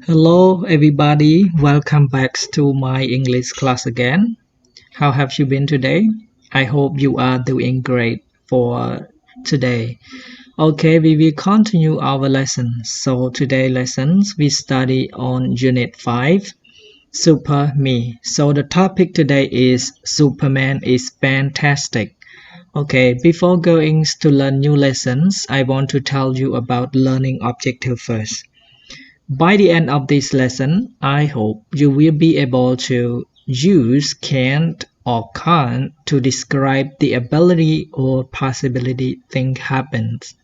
Hello, everybody. Welcome back to my English class again. How have you been today? I hope you are doing great for today. Okay, we will continue our lessons. So today lessons we study on Unit 5, Super Me. So the topic today is Superman is fantastic. Okay, before going to learn new lessons, I want to tell you about learning objective first. By the end of this lesson, I hope you will be able to use can't or can't to describe the ability or possibility thing happens.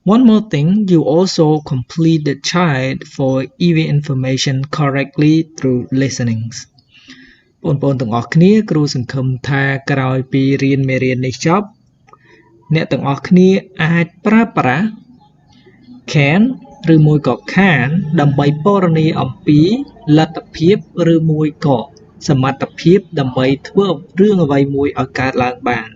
One more thing, you also complete the child for EV information correctly through listenings. បងប្អូនទាំងអស់គ្នាគ្រូសង្ឃឹមថាក្រោយពីរៀនមេរៀននេះចប់អ្នកទាំងអស់គ្នាអាចប្រើប្រាស់ can ឬមួយក៏ can ដើម្បីពណ៌នាអំពីលទ្ធភាពឬមួយក៏សមត្ថភាពដើម្បីធ្វើរឿងអ្វីមួយឲ្យកើតឡើងបាន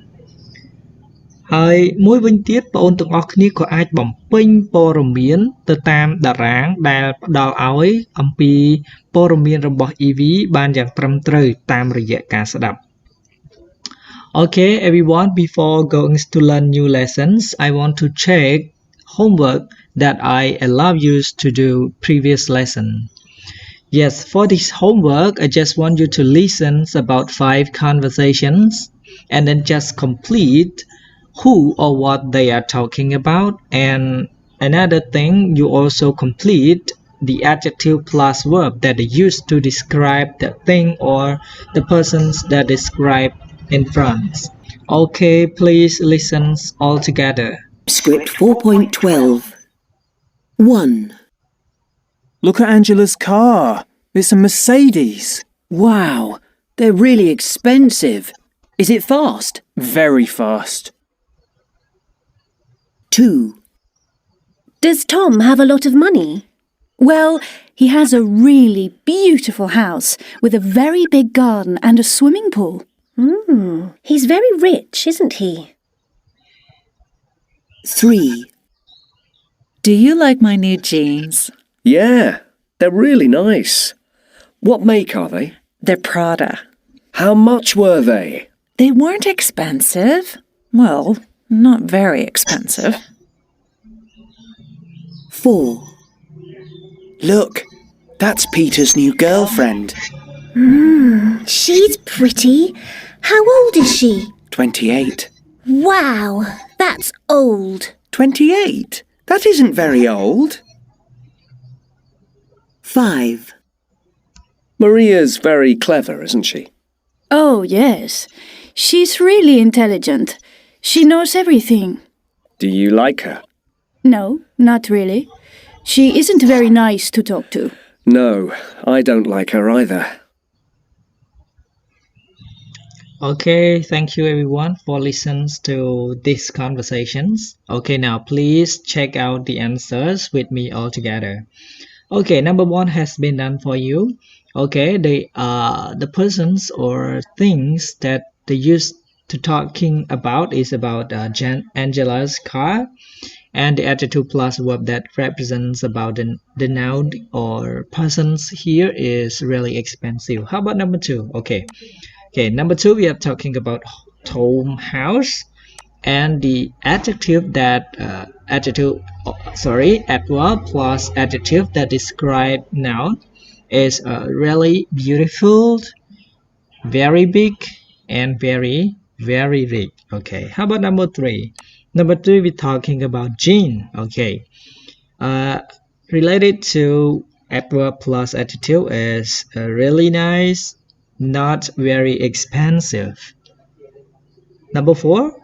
ហើយមួយវិញទៀតបងប្អូនទាំងអស់គ្នាក៏អាចបំពេញព័ត៌មានទៅតាមតារាងដែលផ្ដល់ឲ្យអំពីព័ត៌មានរបស់ EV បានយ៉ាងត្រឹមត្រូវតាមរយៈការស្ដាប់ Okay everyone before going to learn new lessons I want to check homework that I allow you to do previous lesson. Yes, for this homework, I just want you to listen about 5 conversations and then just complete who or what they are talking about. And another thing, you also complete the adjective plus verb that they use to describe the thing or the persons that describe in front. Okay, please listen all together. Script 4.12 1. Look at Angela's car. It's a Mercedes. Wow, they're really expensive. Is it fast? Very fast. 2. Does Tom have a lot of money? Well, he has a really beautiful house with a very big garden and a swimming pool. He's very rich, isn't he? 3. Do you like my new jeans? Yeah, they're really nice. What make are they? They're Prada. How much were they? They weren't expensive. Well, not very expensive. 4. Look, that's Peter's new girlfriend. She's pretty. How old is she? 28. Wow, that's old. 28? That isn't very old. 5. Maria's very clever, isn't she? Oh, yes. She's really intelligent. She knows everything. Do you like her? No, not really. She isn't very nice to talk to. No, I don't like her either. Okay, thank you everyone for listening to these conversations. Okay, now please check out the answers with me all together. Okay, number 1 has been done for you. Okay, the persons or things that they used to talking about is about Angela's car, and the adjective plus verb that represents about the noun or persons here is really expensive. How about number 2? Okay, number 2 we are talking about Tom house, and the adjective that adverb plus adjective that describe noun is really beautiful, very big, and very rich. Okay, how about number 3? Number 3 we're talking about Jean. Okay, related to adverb plus adjective is really nice, not very expensive. Number 4.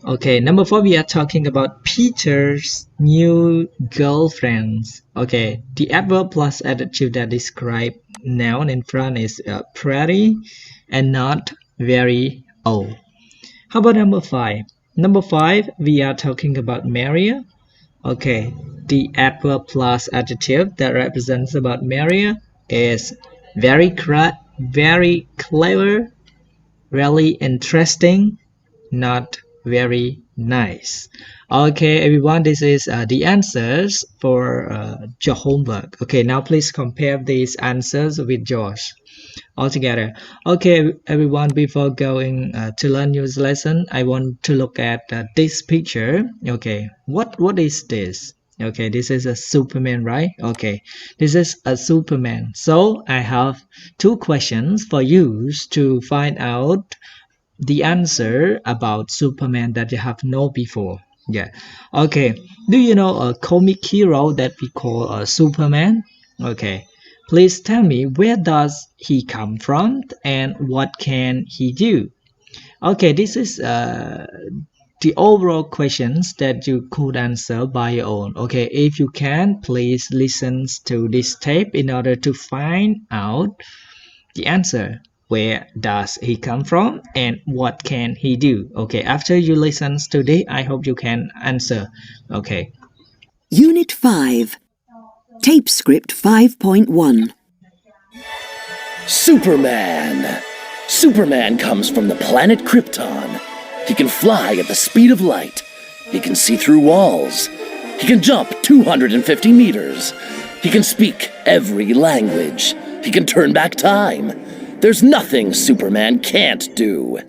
Okay, number 4 we are talking about Peter's new girlfriends. Okay, the adverb plus adjective that describe noun in front is pretty and not very old. How about number 5? Number 5 we are talking about Maria. Okay, the adverb plus adjective that represents about Maria is very clever, really interesting, not very nice. Okay, everyone, this is the answers for your homework. Okay, now please compare these answers with yours all together. Okay, everyone, before going to learn your lesson, I want to look at this picture. Okay, what is this? Okay, this is a Superman, right? Okay, this is a Superman. So I have two questions for you to find out the answer about Superman that you have known before. Yeah. Okay, do you know a comic hero that we call Superman? Okay, please tell me, where does he come from and what can he do? Okay, this is the overall questions that you could answer by your own. Okay, if you can, please listen to this tape in order to find out the answer. Where does he come from and what can he do? Okay, after you listen to this, I hope you can answer. Okay. Unit 5. Tape script 5.1. Superman! Superman comes from the planet Krypton. He can fly at the speed of light. He can see through walls. He can jump 250 meters. He can speak every language. He can turn back time. There's nothing Superman can't do.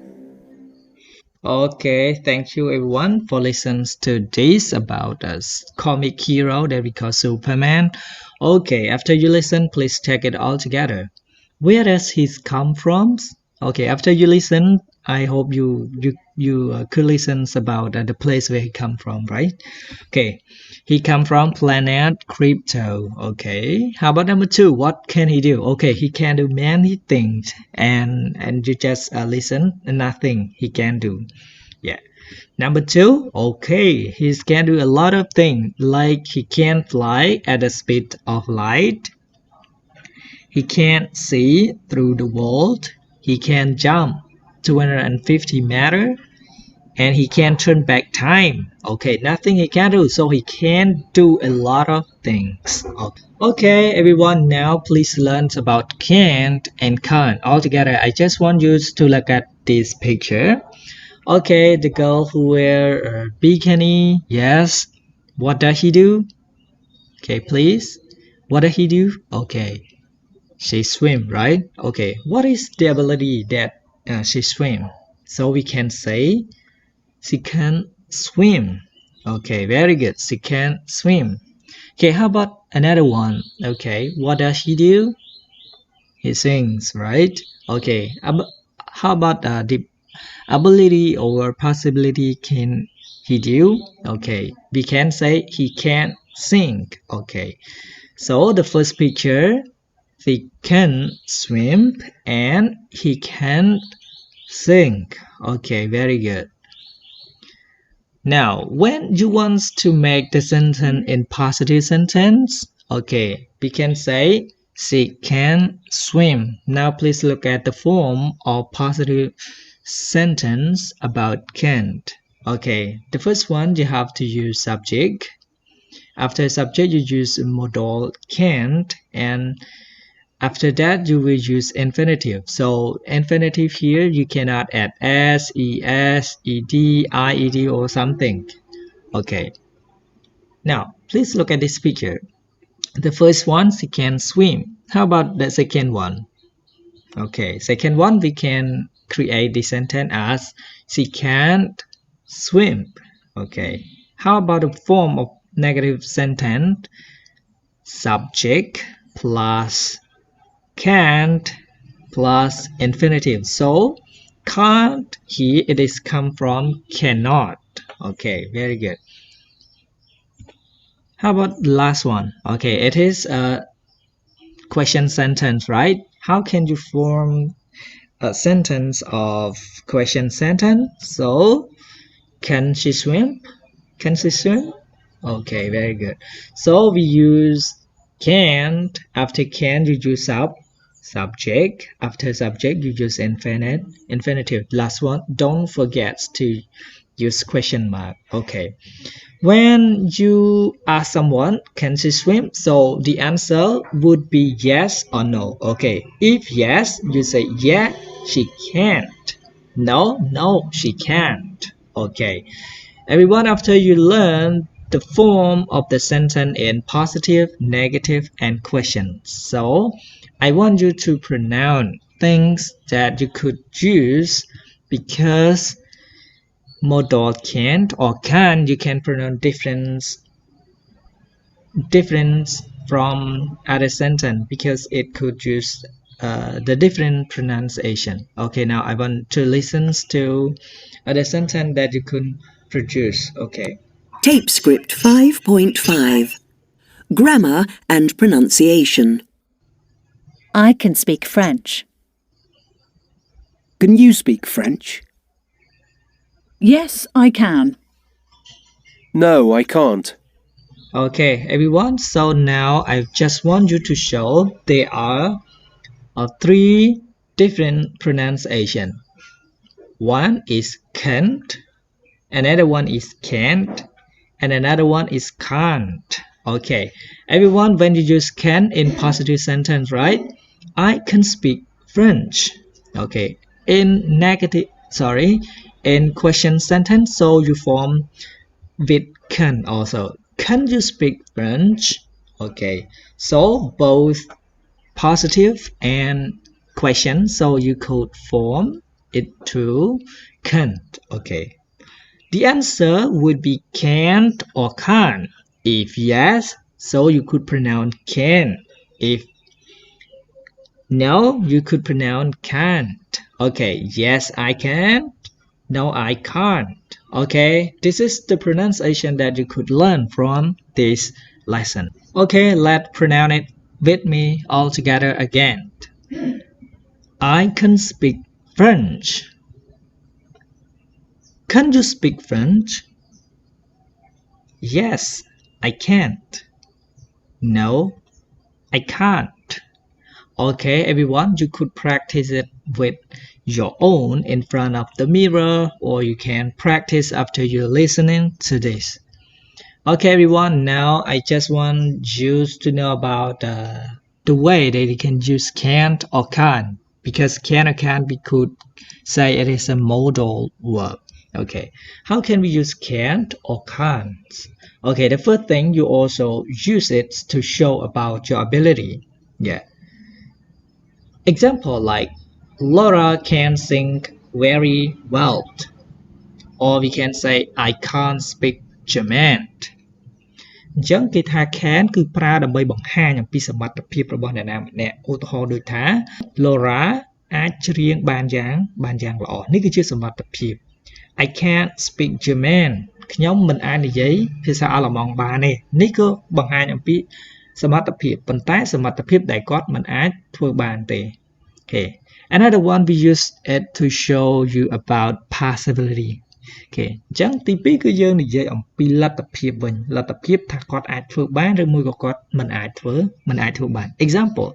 Okay, thank you everyone for listening to this about a comic hero that we call Superman. Okay, after you listen, please check it all together. Where does he come from? Okay, after you listen, I hope you could listen about the place where he come from, right? Okay, he come from planet Crypto. Okay, how about number 2? What can he do? Okay, he can do many things, and you just listen, nothing he can do. Yeah. Number 2, okay, he can do a lot of things, like he can fly at the speed of light. He can see through the world. He can jump 250 meters. And he can turn back time. Okay, nothing he can do. So he can do a lot of things. Okay, everyone, now please learn about can't and can't. All together, I just want you to look at this picture. Okay, the girl who wear a bikini. Yes. What does he do? Okay, please. What does he do? Okay. She swim, right? Okay. What is the ability that she swim? So we can say she can swim. Okay, very good. She can swim. Okay, how about another one? Okay, what does he do? He sings, right? Okay, how about the ability or possibility can he do? Okay, we can say he can sing. Okay, so the first picture, he can swim and he can sing. Okay, very good. Now, when you want to make the sentence in positive sentence, okay, we can say she can swim. Now, please look at the form of positive sentence about can't. Okay, the first one, you have to use subject. After subject, you use modal can't, and after that, you will use infinitive. So infinitive here, you cannot add s, es, ed, ied or something. Okay. Now, please look at this picture. The first one, she can swim. How about the second one? Okay, second one, we can create the sentence as she can't swim. Okay. How about the form of negative sentence? Subject plus can't plus infinitive. So can't here it is come from cannot. Okay, very good. How about the last one? Okay, it is a question sentence, right? How can you form a sentence of question sentence? So can she swim? Can she swim? Okay, very good. So we use can't. After can you use subject. After subject you use infinitive. Last one, don't forget to use question mark. Okay, when you ask someone can she swim, so the answer would be yes or no. Okay, if yes, you say yeah, she can't. No, she can't. Okay, everyone, after you learn the form of the sentence in positive, negative, and questions, so I want you to pronounce things that you could use because modal can't or can, you can pronounce different from other sentence because it could use the different pronunciation. Okay, now I want to listen to other sentence that you could produce. Okay. Tape script 5.5. Grammar and pronunciation. I can speak French. Can you speak French? Yes, I can. No, I can't. Okay, everyone, so now I just want you to show there are three different pronunciation. One is can't, another one is can't, and another one is can't. Okay, everyone, when you use can in positive sentence, right? I can speak French. Okay, in question sentence, so you form with can also. Can you speak French? Okay, so both positive and question, so you could form it to can't. Okay, the answer would be can't or can't. If yes, so you could pronounce can. If no, you could pronounce can't. Okay, yes, I can. No, I can't. Okay, this is the pronunciation that you could learn from this lesson. Okay, let's pronounce it with me all together again. I can speak French. Can you speak French? Yes, I can't. No, I can't. Okay, everyone, you could practice it with your own in front of the mirror, or you can practice after you're listening to this. Okay, everyone, now I just want you to know about the way that you can use can't or can't, because can or can't, we could say it is a modal verb. Okay, how can we use can't or can't? Okay, the first thing, you also use it to show about your ability. Yeah. Example like Laura can sing very well, or we can say I can't speak German. អញ្ចឹងគេថា can គឺប្រើដើម្បីបង្ហាញអំពីសមត្ថភាពរបស់អ្នកណាម្នាក់ឧទាហរណ៍ដូចថា Laura អាចច្រៀងបានយ៉ាងល្អនេះគឺជាសមត្ថភាព I can't speak German ខ្ញុំមិនអាចនិយាយភាសាអាល្លឺម៉ង់បានទេនេះក៏បង្ហាញអំពីសមត្ថភាពប៉ុន្តែសមត្ថភាពដែលគាត់មិនអាចធ្វើបានទេ Okay, another one we use it to show you about possibility. Okay, អញ្ចឹងទី2គឺយើងនិយាយអំពីលទ្ធភាពវិញលទ្ធភាពថាគាត់អាចធ្វើបានឬមួយក៏គាត់មិនអាចធ្វើបាន Example,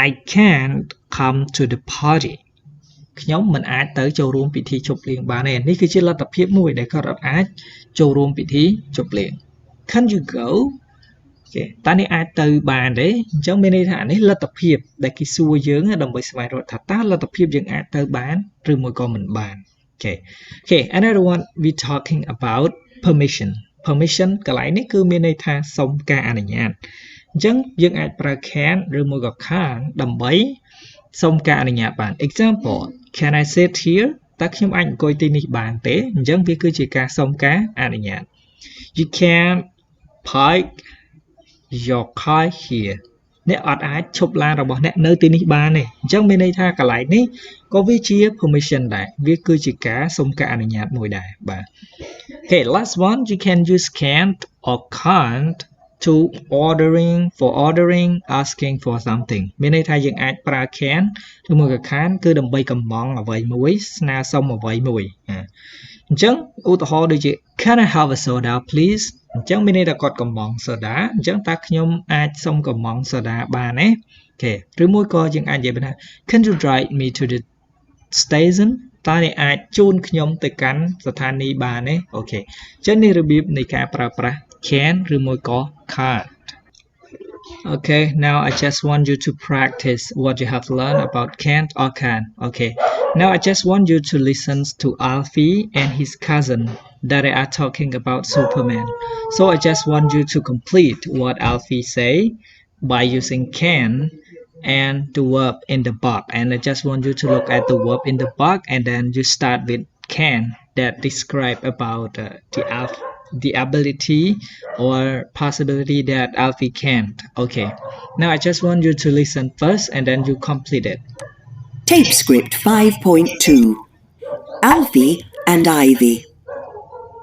I can't come to the party. ខ្ញុំមិនអាចទៅចូលរួមពិធីជប់លៀងបានទេនេះគឺជាលទ្ធភាពមួយដែលគាត់អាចចូលរួមពិធីជប់លៀង Can you go? Okay, តើនេះអាចទៅបានទេអញ្ចឹងមានន័យថានេះលទ្ធភាពដែលគេសួរយើងដើម្បីស្វែងរកថាតើលទ្ធភាពយើងអាចទៅបានឬមួយក៏មិនបាន Okay, another one we talking about permission កន្លែងនេះគឺមានន័យថាសុំការអនុញ្ញាតអញ្ចឹងយើងអាចប្រើ can ឬមួយក៏ can ដើម្បីសុំការអនុញ្ញាតបាន Example, can I sit here? តើខ្ញុំអាចអង្គុយទីនេះបានទេអញ្ចឹងវាគឺជាការសុំការអនុញ្ញាត You can park your car here អ្នកអត់អាចឈប់ឡានរបស់អ្នកនៅទីនេះបានទេអញ្ចឹងមានន័យថាកន្លែងនេះក៏វាជា permission ដែរវាគឺជាការសុំការអនុញ្ញាតមួយដែរបាទ Okay, last one, you can use can't or can't to ordering asking for something មានន័យថាយើងអាចប្រើ can ឬមួយក៏ can't គឺដើម្បីកំងអ្វីមួយស្នើសុំអ្វីមួយអញ្ចឹងឧទាហរណ៍ដូចជា Can I have a soda please អញ្ចឹងមានន័យថាគាត់កំងសូដាអញ្ចឹងតើខ្ញុំអាចសុំកំងសូដាបានទេអូខេឬមួយក៏យើងអាចនិយាយថា Can you drive me to the station តើអ្នកអាចជូនខ្ញុំទៅកាន់ស្ថានីយ៍បានទេអូខេអញ្ចឹងនេះរបៀបនៃការប្រើប្រាស់ can ឬមួយក៏ can't Okay, now I just want you to practice what you have learned about can't or can. Okay, now I just want you to listen to Alfie and his cousin that they are talking about Superman. So I just want you to complete what Alfie say by using can and the verb in the box. And I just want you to look at the verb in the box and then you start with can that describe about the ability or possibility that Alfie can't. Okay, now I just want you to listen first and then you complete it. Tape script 5.2. Alfie and Ivy.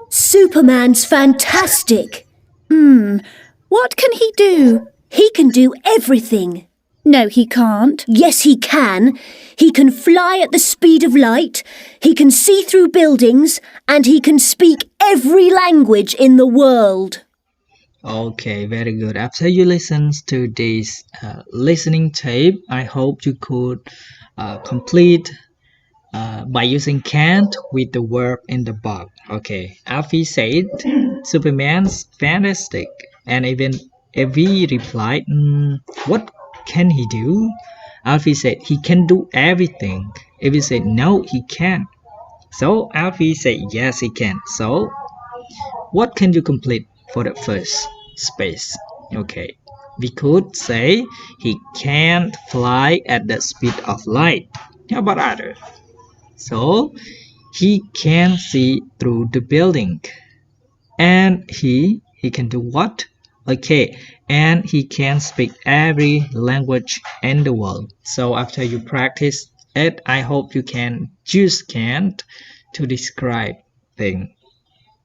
Superman's fantastic. What can he do? He can do everything. No, he can't. Yes, he can. He can fly at the speed of light, he can see through buildings, and he can speak every language in the world. Okay, very good. After you listen to this listening tape, I hope you could complete by using can't with the verb in the box. Okay, Alfie said Superman's fantastic, and even if we replied, what can he do? Alfie said he can do everything. If we said no, he can't. So Alfie said yes, he can. So what can you complete for the first space? Okay, we could say he can't fly at the speed of light. How about other? So he can see through the building. And he can do what? Okay, and he can speak every language in the world. So after you practice it, I hope you can use can't to describe things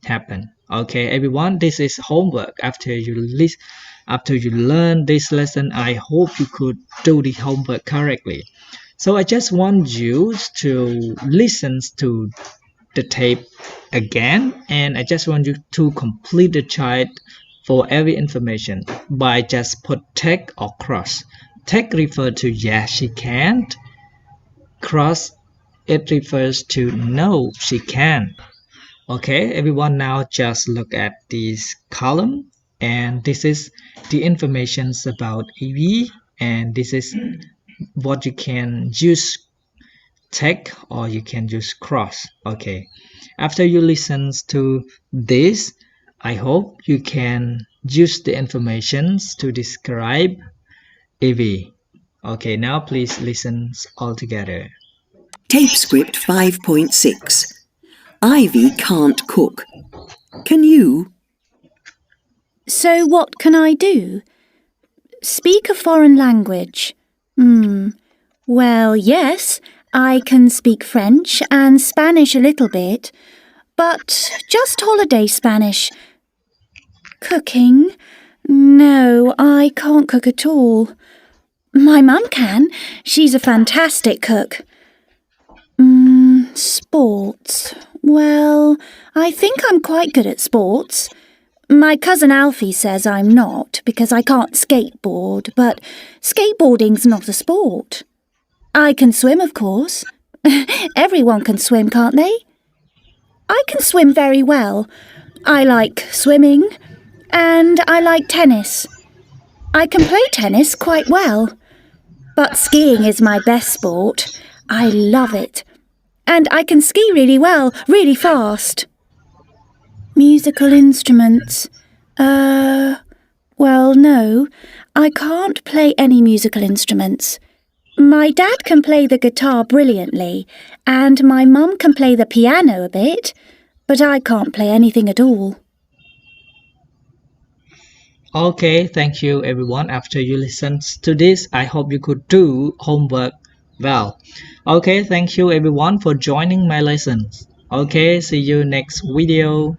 happen. Okay, everyone, this is homework. After you learn this lesson, I hope you could do the homework correctly. So I just want you to listen to the tape again, and I just want you to complete the chart for every information by just put tick or cross. Tick refers to yes, she can't. Cross, it refers to no, she can. Okay, everyone, now just look at this column, and this is the information about EV, and this is what you can use tick or you can use cross. Okay, after you listen to this, I hope you can use the information to describe EV. Okay, now please listen all together. Tape script 5.6. Ivy can't cook. Can you? So what can I do? Speak a foreign language. Well, yes, I can speak French and Spanish a little bit, but just holiday Spanish. Cooking? No, I can't cook at all. My mum can. She's a fantastic cook. Sports. Well, I think I'm quite good at sports. My cousin Alfie says I'm not because I can't skateboard, but skateboarding's not a sport. I can swim, of course. Everyone can swim, can't they? I can swim very well. I like swimming. And I like tennis. I can play tennis quite well. But skiing is my best sport. I love it. And I can ski really well, really fast. Musical instruments. Well, no. I can't play any musical instruments. My dad can play the guitar brilliantly, and my mum can play the piano a bit, but I can't play anything at all. Okay, thank you everyone. After you listen to this, I hope you could do homework well. Okay, thank you everyone for joining my lessons. Okay, see you next video.